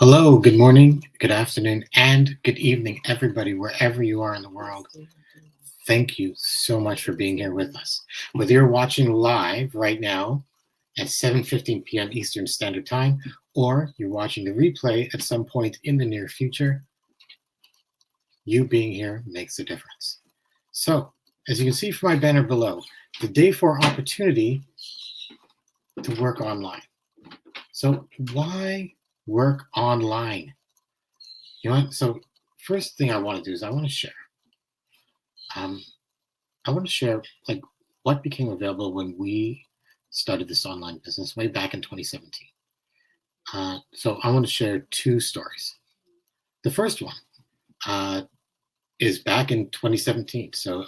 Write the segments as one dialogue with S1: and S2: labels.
S1: Hello, good morning, good afternoon, and good evening, everybody, wherever you are in the world. Thank you so much for being here with us. Whether you're watching live right now at 7:15 p.m. Eastern Standard Time, or you're watching the replay at some point in the near future, you being here makes a difference. So, as you can see from my banner below, the day for opportunity to work online. So, why work online? You know what? So, first thing I want to do is I want to share. Um, I want to share like what became available when we started this online business way back in 2017. So I want to share two stories. The first one uh, is back in 2017. So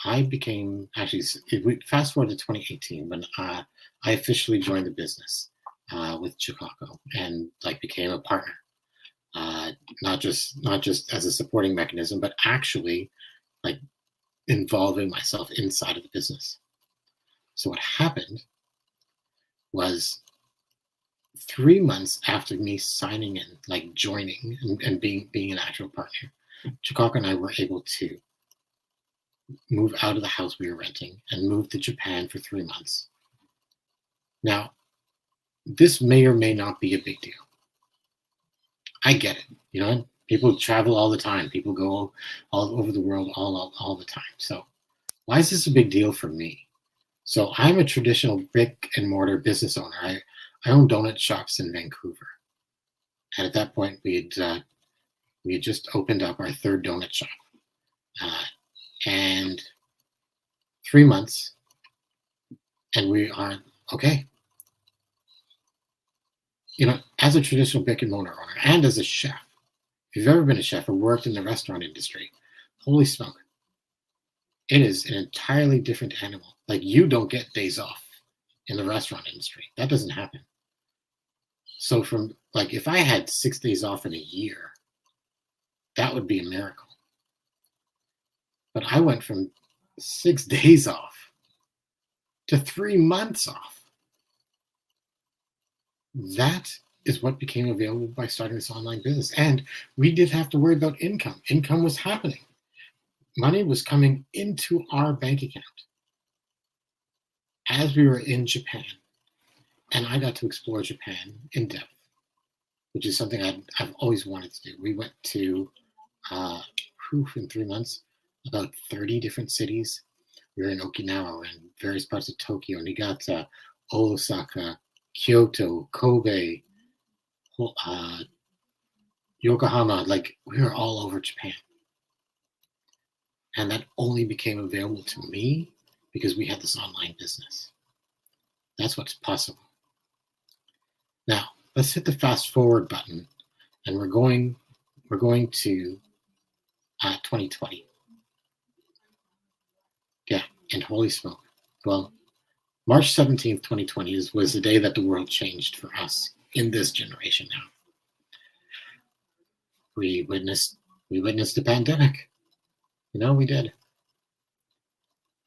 S1: I became actually we fast forward to 2018 when I officially joined the business with Chicago and like became a partner. Uh, not just as a supporting mechanism, but actually like involving myself inside of the business. So what happened was 3 months after me signing in, like joining and being an actual partner, Chicago and I were able to move out of the house we were renting and move to Japan for 3 months. Now, this may or may not be a big deal. I get it. People travel all the time. People go all over the world all the time. So why is this a big deal for me? So I'm a traditional brick and mortar business owner. I own donut shops in Vancouver. And at that point, we had just opened up our third donut shop, and 3 months, and we are okay. As a traditional brick and mortar owner, and as a chef, if you've ever been a chef or worked in the restaurant industry, holy smoke, it is an entirely different animal. Like you don't get days off in the restaurant industry. That doesn't happen. So from like if I had 6 days off in a year, that would be a miracle. But I went from 6 days off to 3 months off. That is what became available by starting this online business. And we did have to worry about income. Income was happening. Money was coming into our bank account as we were in Japan. And I got to explore Japan in depth, which is something I've always wanted to do. We went to, in 3 months, about 30 different cities. We were in Okinawa and various parts of Tokyo, Niigata, Osaka, Kyoto, Kobe, Yokohama. Like we were all over Japan. And that only became available to me because we had this online business. That's what's possible. Now, let's hit the fast forward button and we're going to 2020. Yeah, and holy smoke. Well, March 17th, 2020 was the day that the world changed for us in this generation now. We witnessed the pandemic. We did.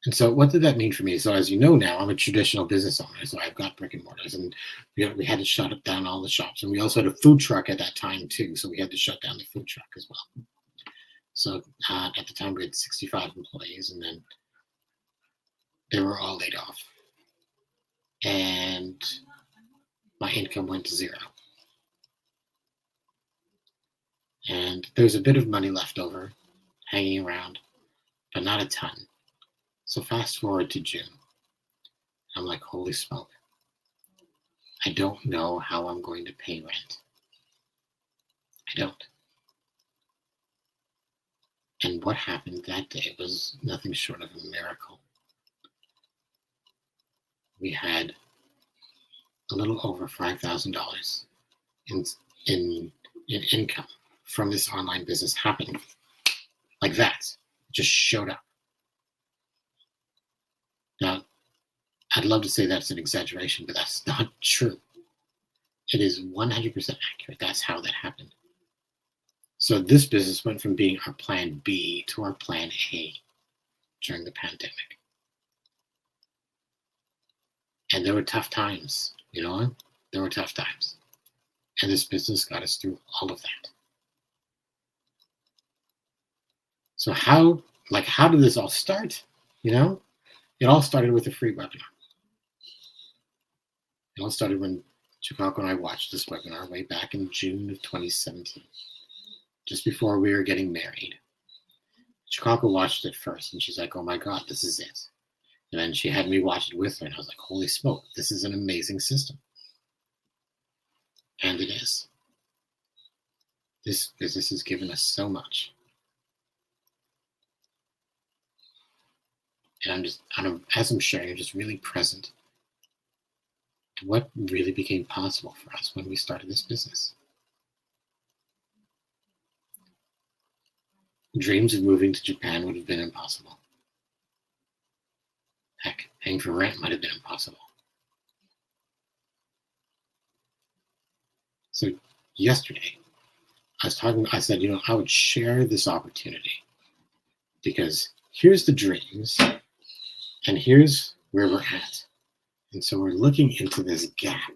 S1: And so what did that mean for me? So as you know now, I'm a traditional business owner. So I've got brick and mortars and we had to shut down all the shops. And we also had a food truck at that time too. So we had to shut down the food truck as well. So at the time we had 65 employees and then they were all laid off. And my income went to zero. And there's a bit of money left over hanging around, but not a ton. So fast forward to June. I'm like, holy smoke. I don't know how I'm going to pay rent. I don't. And what happened that day was nothing short of a miracle. We had a little over $5,000 in income from this online business happening like that. It just showed up. Now, I'd love to say that's an exaggeration, but that's not true. It is 100% accurate. That's how that happened. So this business went from being our plan B to our plan A during the pandemic. And there were tough times, There were tough times. And this business got us through all of that. So how did this all start? It all started with a free webinar. It all started when Chikako and I watched this webinar way back in June of 2017, just before we were getting married. Chikako watched it first, and she's like, oh my God, this is it. And then she had me watch it with her, and I was like, holy smoke, this is an amazing system. And it is. This business has given us so much. And as I'm sharing, I'm just really present to what really became possible for us when we started this business. Dreams of moving to Japan would have been impossible. Heck, paying for rent might have been impossible. So yesterday, I said, I would share this opportunity because here's the dreams and here's where we're at. And so we're looking into this gap.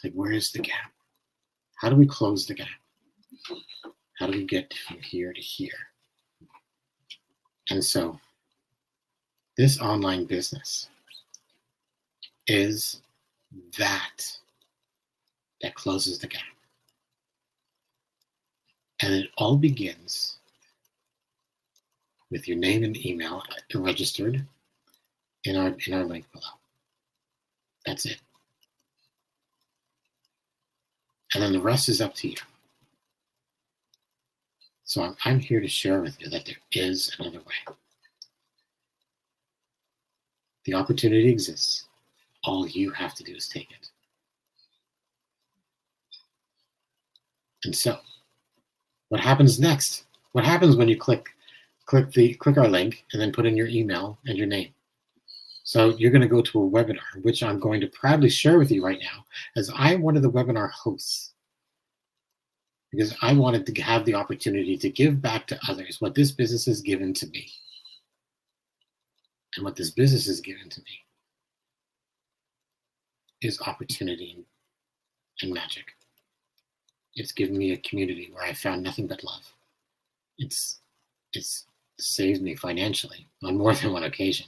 S1: Like, where is the gap? How do we close the gap? How do we get from here to here? And so this online business is that closes the gap. And it all begins with your name and email registered in our link below. That's it. And then the rest is up to you. So I'm here to share with you that there is another way. The opportunity exists. All you have to do is take it. And so, what happens next? What happens when you click our link and then put in your email and your name? So you're going to go to a webinar, which I'm going to proudly share with you right now, as I'm one of the webinar hosts, because I wanted to have the opportunity to give back to others what this business has given to me. And what this business has given to me is opportunity and magic. It's given me a community where I found nothing but love. It's saved me financially on more than one occasion.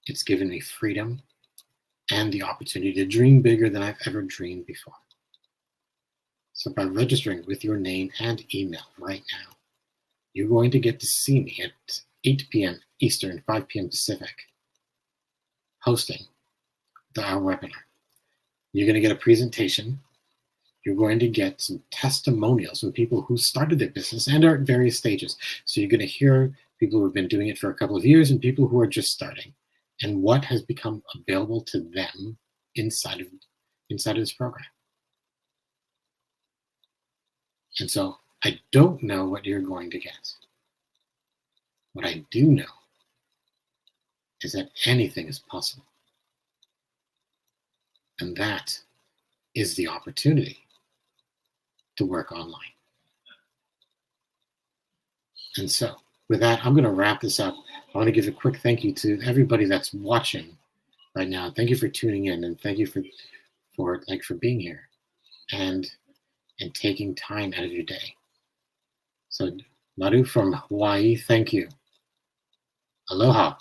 S1: It's given me freedom and the opportunity to dream bigger than I've ever dreamed before. So by registering with your name and email right now, you're going to get to see me at 8 p.m. Eastern, 5 p.m. Pacific, hosting our webinar. You're going to get a presentation. You're going to get some testimonials from people who started their business and are at various stages. So you're going to hear people who have been doing it for a couple of years and people who are just starting, and what has become available to them inside of this program. And so I don't know what you're going to get. What I do know is that anything is possible. And that is the opportunity to work online. And so with that, I'm going to wrap this up. I want to give a quick thank you to everybody that's watching right now. Thank you for tuning in, and thank you for being here and taking time out of your day. So Maru from Hawaii, thank you. Aloha.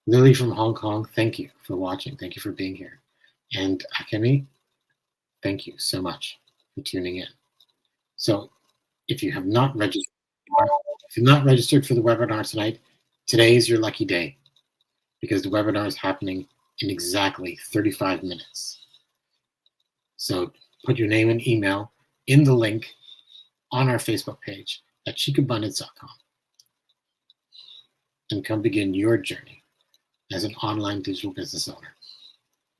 S1: Lily from Hong Kong, thank you for watching. Thank you for being here. And Akemi, thank you so much for tuning in. So if you have not registered for the webinar tonight, today is your lucky day, because the webinar is happening in exactly 35 minutes. So put your name and email in the link on our Facebook page at chicabundance.com and come begin your journey as an online digital business owner.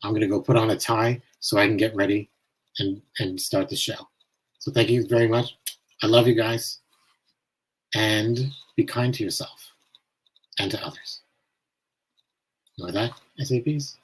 S1: I'm going to go put on a tie so I can get ready and start the show. So thank you very much. I love you guys. And be kind to yourself and to others. And with that, I say peace.